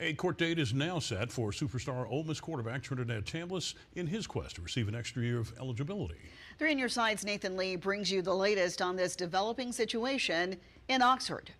A court date is now set for superstar Ole Miss quarterback Trinidad Chambliss in his quest to receive an extra year of eligibility. 3 on your side's Nathan Lee brings you the latest on this developing situation in Oxford.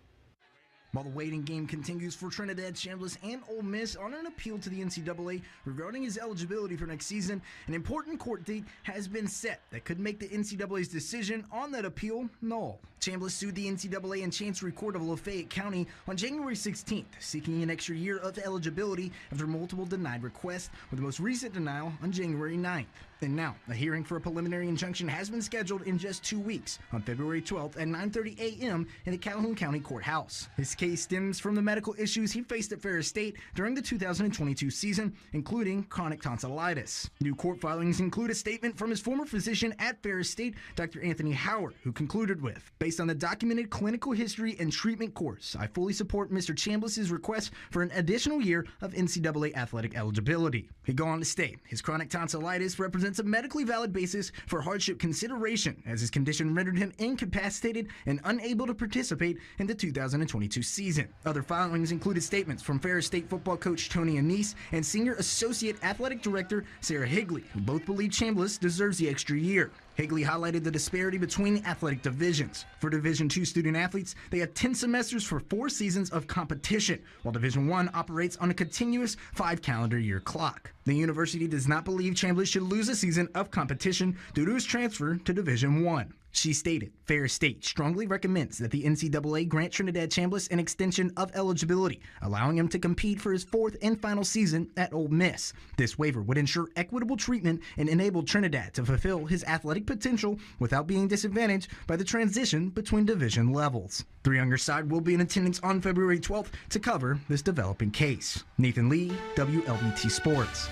While the waiting game continues for Trinidad Chambliss and Ole Miss on an appeal to the NCAA regarding his eligibility for next season, an important court date has been set that could make the NCAA's decision on that appeal null. Chambliss sued the NCAA in Chancery Court of Lafayette County on January 16th, seeking an extra year of eligibility after multiple denied requests, with the most recent denial on January 9th. And now, a hearing for a preliminary injunction has been scheduled in just 2 weeks, on February 12th at 9:30 a.m. in the Calhoun County Courthouse. His case stems from the medical issues he faced at Ferris State during the 2022 season, including chronic tonsillitis. New court filings include a statement from his former physician at Ferris State, Dr. Anthony Howard, who concluded with, "Based on the documented clinical history and treatment course, I fully support Mr. Chambliss's request for an additional year of NCAA athletic eligibility." He'd go on to state, his chronic tonsillitis represents a medically valid basis for hardship consideration, as his condition rendered him incapacitated and unable to participate in the 2022 season. Other filings included statements from Ferris State football coach Tony Anise and Senior Associate Athletic Director Sarah Higley, who both believe Chambliss deserves the extra year. Higley highlighted the disparity between athletic divisions. For Division II student athletes, they have 10 semesters for 4 seasons of competition, while Division I operates on a continuous 5-calendar-year clock. The university does not believe Chambliss should lose a season of competition due to his transfer to Division I. She stated, Ferris State strongly recommends that the NCAA grant Trinidad Chambliss an extension of eligibility, allowing him to compete for his 4th and final season at Ole Miss. This waiver would ensure equitable treatment and enable Trinidad to fulfill his athletic potential without being disadvantaged by the transition between division levels. 3 on your side will be in attendance on February 12th to cover this developing case. Nathan Lee, WLBT Sports.